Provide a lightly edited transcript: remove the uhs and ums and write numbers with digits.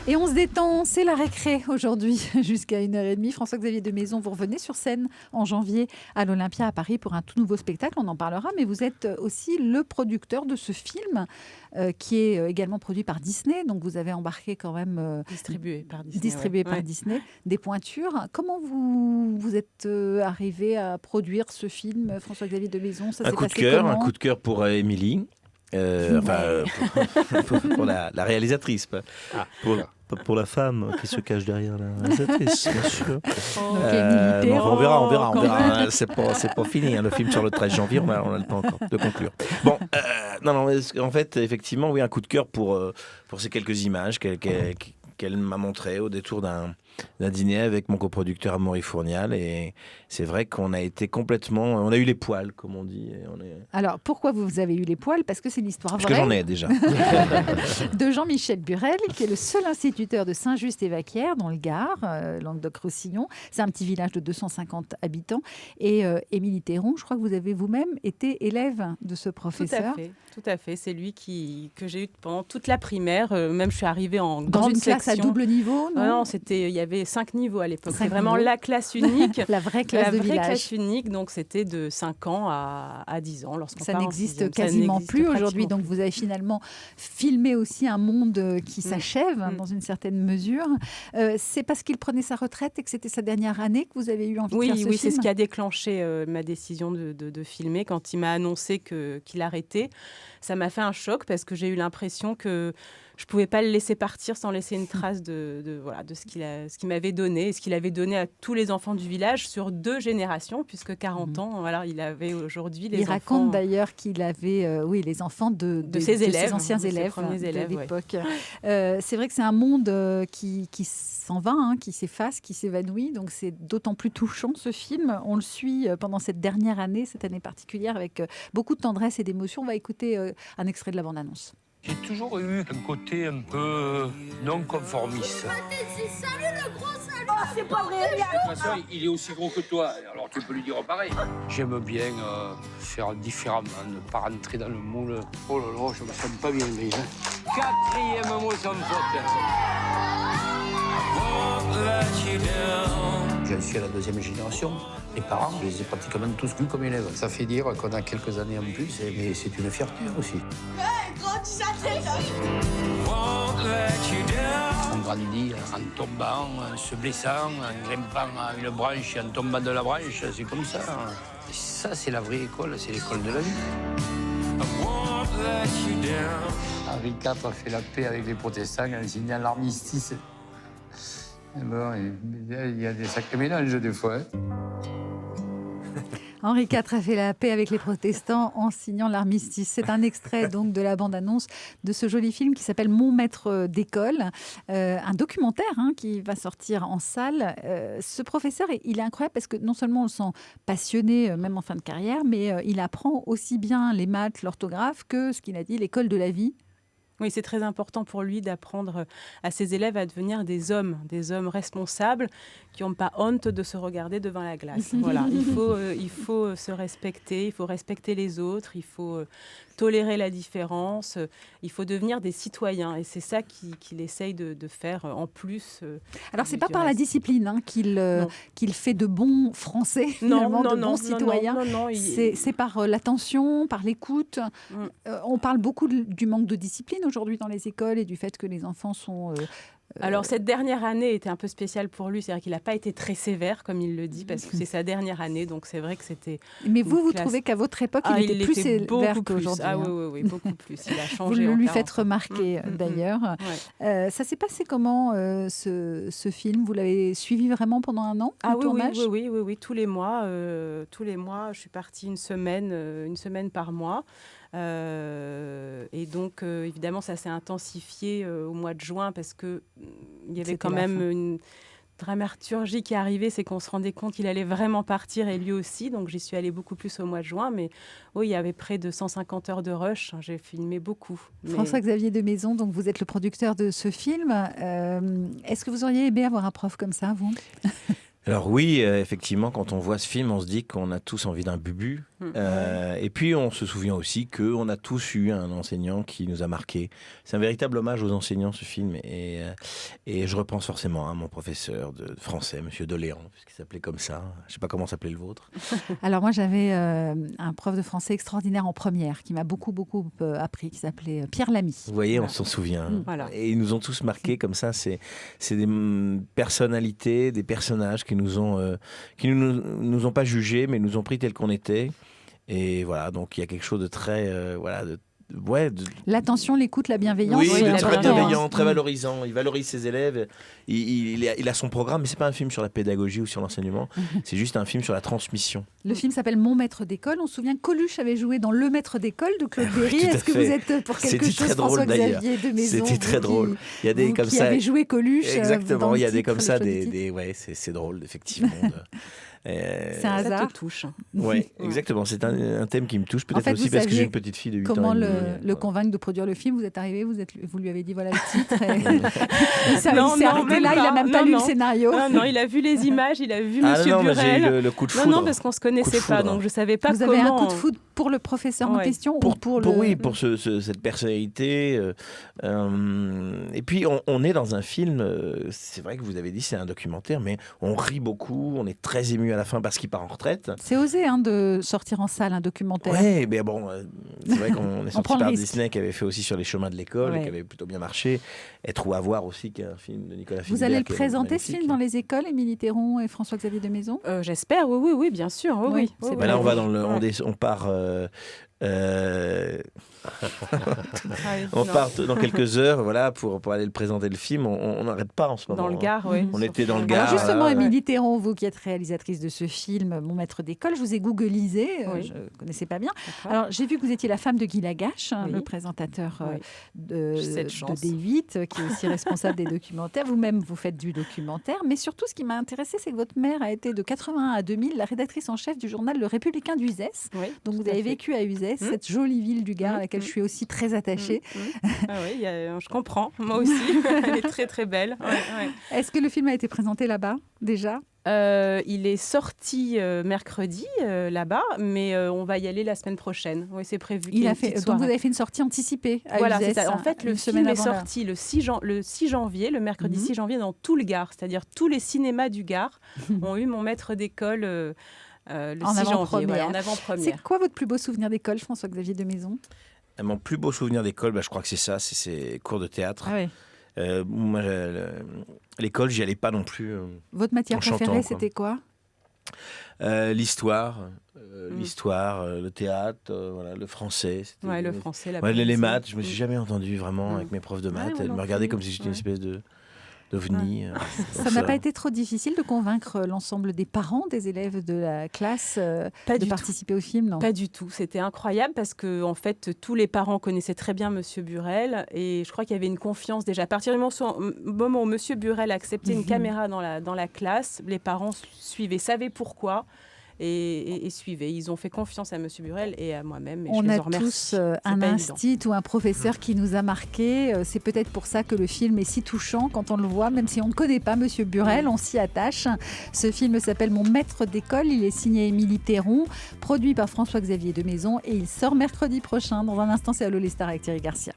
Et on se détend, c'est la récré aujourd'hui jusqu'à 1h30. François-Xavier de Maison, vous revenez sur scène en janvier à l'Olympia à Paris pour un tout nouveau spectacle, on en parlera, mais vous êtes aussi le producteur de ce film qui est également produit par Disney, donc vous avez embarqué quand même... distribué par Disney, des pointures. Comment vous êtes arrivé à produire ce film, François-Xavier de Maison? Un coup de cœur pour Émilie. Pour la réalisatrice, pas pour la femme qui se cache derrière la réalisatrice, bien sûr. On verra. C'est pas fini, le film sur le 13 janvier, on a le temps encore de conclure. Bon, en fait, effectivement, oui, un coup de cœur pour ces quelques images qu'elle m'a montrées au détour d'un dîner avec mon coproducteur Amaury Fournial, et c'est vrai qu'on a été on a eu les poils, comme on dit. Alors, pourquoi vous avez eu les poils? Parce que c'est l'histoire vraie. Parce que j'en ai déjà. De Jean-Michel Burel, qui est le seul instituteur de Saint-Just-et-Vaquières, dans le Gard, Languedoc-Roussillon. C'est un petit village de 250 habitants. Et Émilie Théron, je crois que vous avez vous-même été élève de ce professeur. Tout à fait. C'est lui que j'ai eu pendant toute la primaire. Même je suis arrivée en dans grande une section. Classe à double niveau, non? Non, il y avait 5 niveaux à l'époque. C'est vraiment la classe unique. La vraie classe de village. La vraie classe unique, donc c'était de 5 ans à 10 ans. Ça n'existe quasiment plus aujourd'hui. Donc vous avez finalement filmé aussi un monde qui s'achève dans une certaine mesure. C'est parce qu'il prenait sa retraite et que c'était sa dernière année que vous avez eu envie de faire ce film? Oui, c'est ce qui a déclenché ma décision de filmer. Quand il m'a annoncé qu'il arrêtait, ça m'a fait un choc parce que j'ai eu l'impression que je ne pouvais pas le laisser partir sans laisser une trace de ce qu'il m'avait donné et ce qu'il avait donné à tous les enfants du village sur 2 générations, puisque 40 ans, voilà, il avait aujourd'hui les enfants... Il raconte d'ailleurs qu'il avait les enfants de ses élèves, ses anciens élèves de l'époque. C'est vrai que c'est un monde qui s'en va, qui s'efface, qui s'évanouit, donc c'est d'autant plus touchant ce film. On le suit pendant cette dernière année, cette année particulière, avec beaucoup de tendresse et d'émotion. On va écouter un extrait de la bande-annonce. J'ai toujours eu un côté un peu non conformiste. Salut le gros salut. Oh, c'est pas vrai. De toute façon, il est aussi gros que toi, alors tu peux lui dire pareil. J'aime bien faire différemment, ne pas rentrer dans le moule. Oh là là, je me sens pas bien gris. 4e mot sans faute. Je suis à la 2e génération. Les parents, je les ai pratiquement tous vus comme élèves. Ça fait dire qu'on a quelques années en plus, mais c'est une fierté aussi. On grandit en tombant, en se blessant, en grimpant à une branche, en tombant de la branche, c'est comme ça. Et ça, c'est la vraie école, c'est l'école de la vie. Henri IV a fait la paix avec les protestants en signant l'armistice. Bon, il y a des sacrés mélanges des fois. Henri IV a fait la paix avec les protestants en signant l'armistice. C'est un extrait donc de la bande-annonce de ce joli film qui s'appelle Mon maître d'école, un documentaire qui va sortir en salle. Ce professeur, il est incroyable parce que non seulement on le sent passionné, même en fin de carrière, mais il apprend aussi bien les maths, l'orthographe que ce qu'il a dit, l'école de la vie. Oui, c'est très important pour lui d'apprendre à ses élèves à devenir des hommes responsables qui n'ont pas honte de se regarder devant la glace. Voilà, il faut se respecter, il faut respecter les autres, il faut tolérer la différence, il faut devenir des citoyens. Et c'est ça qu'il essaye de faire en plus. Alors, c'est pas par la discipline qu'il fait de bons Français, de bons citoyens. Non, c'est par l'attention, par l'écoute. On parle beaucoup du manque de discipline aujourd'hui dans les écoles et du fait que les enfants sont... Alors, cette dernière année était un peu spéciale pour lui. C'est-à-dire qu'il n'a pas été très sévère, comme il le dit, parce que c'est sa dernière année. Donc, c'est vrai que c'était... Mais vous trouvez qu'à votre époque, il était plus sévère qu'aujourd'hui? Oui, beaucoup plus. Il a changé. Vous lui faites remarquer, d'ailleurs. Ouais. Ça s'est passé comment, ce film? Vous l'avez suivi vraiment pendant un an, le tournage? Oui. Tous les mois, je suis partie une semaine par mois. Et donc, évidemment, ça s'est intensifié au mois de juin parce qu'il y avait quand même une dramaturgie qui arrivait, c'est qu'on se rendait compte qu'il allait vraiment partir et lui aussi. Donc, j'y suis allée beaucoup plus au mois de juin. Mais oui, il y avait près de 150 heures de rush. J'ai filmé beaucoup. François-Xavier de Maison, donc vous êtes le producteur de ce film. Est-ce que vous auriez aimé avoir un prof comme ça, vous? Alors oui, effectivement, quand on voit ce film, on se dit qu'on a tous envie d'un bubu. Et puis on se souvient aussi qu'on a tous eu un enseignant qui nous a marqué. C'est un véritable hommage aux enseignants, ce film, et je repense forcément à mon professeur de français, Monsieur Doléan, puisqu'il s'appelait comme ça. Je ne sais pas comment s'appelait le vôtre. Alors moi j'avais un prof de français extraordinaire en première qui m'a beaucoup appris, qui s'appelait Pierre Lamy. Vous voyez, on s'en souvient. Voilà. Et ils nous ont tous marqués comme ça. C'est des personnalités, des personnages qui nous ont pas jugés, mais nous ont pris tels qu'on était. Et voilà, donc il y a quelque chose de très l'attention, l'écoute, la bienveillance. Oui, très bienveillant, très valorisant. Il valorise ses élèves. Il a son programme, mais c'est pas un film sur la pédagogie ou sur l'enseignement. C'est juste un film sur la transmission. Le film s'appelle Mon maître d'école. On se souvient que Coluche avait joué dans Le maître d'école de Claude Berry. Est-ce que vous êtes pour quelque chose, François-Xavier de Maison? C'était très drôle. Il y a des comme ça. Qui avait joué Coluche. Exactement. Il y a des comme ça, c'est drôle, effectivement. C'est un hasard. Ça te touche. Oui, exactement. C'est un thème qui me touche, peut-être aussi parce que j'ai une petite fille de 8 ans. Comment le convaincre de produire le film? Vous êtes arrivé, vous lui avez dit voilà le titre. Il s'est arrêté là, il n'a même pas lu le scénario. Non, il a vu les images, il a vu Monsieur Burel. J'ai eu le coup de foudre. Non, parce qu'on ne se connaissait pas, donc je ne savais pas comment. Vous avez un coup de foudre pour le professeur en question pour cette personnalité. Et puis, on est dans un film, c'est vrai que vous avez dit c'est un documentaire, mais on rit beaucoup, on est très ému à la fin parce qu'il part en retraite. C'est osé de sortir en salle un documentaire. Oui, mais bon, c'est vrai qu'on est sorti par Disney qui avait fait aussi sur les chemins de l'école et qui avait plutôt bien marché. Être ou à voir aussi, qui est un film de Nicolas Philibert. Vous allez le présenter, ce film, dans les écoles, Émilie Théron et François-Xavier de Maison? J'espère, oui, bien sûr. Oui. Là, on va on part... on part dans quelques heures, voilà, pour aller le présenter le film. On n'arrête pas en ce moment. Dans le Gard, oui. On était dans le Gard. Alors justement, Émilie Théron, vous qui êtes réalisatrice de ce film, Mon maître d'école, je vous ai googlisé, je ne connaissais pas bien. Alors j'ai vu que vous étiez la femme de Guy Lagache, le présentateur de D8, qui est aussi responsable des documentaires. Vous-même, vous faites du documentaire, mais surtout, ce qui m'a intéressée, c'est que votre mère a été de 81 à 2000 la rédactrice en chef du journal Le Républicain d'Uzès. Oui, donc vous avez vécu à Uzès, cette jolie ville du Gard à laquelle je suis aussi très attachée. Ah oui, je comprends, moi aussi. Elle est très très belle. Est-ce que le film a été présenté là-bas déjà? Il est sorti mercredi là-bas, mais on va y aller la semaine prochaine. Oui, c'est prévu. Donc vous avez fait une sortie anticipée à Uzès, c'est ça. En fait, le film est sorti le 6 janvier, le mercredi 6 janvier, dans tout le Gard. C'est-à-dire tous les cinémas du Gard ont eu Mon maître d'école le 6 janvier, en avant-première. C'est quoi votre plus beau souvenir d'école, François-Xavier de Maison? Mon plus beau souvenir d'école, je crois que c'est ça, c'est ces cours de théâtre. Ah oui. Moi, l'école, j'y allais pas non plus. Votre matière préférée, c'était quoi? L'histoire, le théâtre, le français. Le français, les maths, je me suis jamais entendu vraiment avec mes profs de maths. Elles me regardaient comme si j'étais une espèce d'ovni. Ça n'a pas été trop difficile de convaincre l'ensemble des parents des élèves de la classe de participer au film? Non, pas du tout. C'était incroyable parce que en fait, tous les parents connaissaient très bien Monsieur Burel et je crois qu'il y avait une confiance déjà. À partir du moment où Monsieur Burel acceptait une caméra dans la classe, les parents suivaient, savaient pourquoi. Et suivaient. Ils ont fait confiance à Monsieur Burel et à moi-même. Et on a tous un instit ou un professeur qui nous a marqué. C'est peut-être pour ça que le film est si touchant quand on le voit, même si on ne connaît pas Monsieur Burel, on s'y attache. Ce film s'appelle Mon maître d'école. Il est signé Émilie Théron, produit par François-Xavier de Maison et il sort mercredi prochain. Dans un instant, c'est Allô les stars avec Thierry Garcia.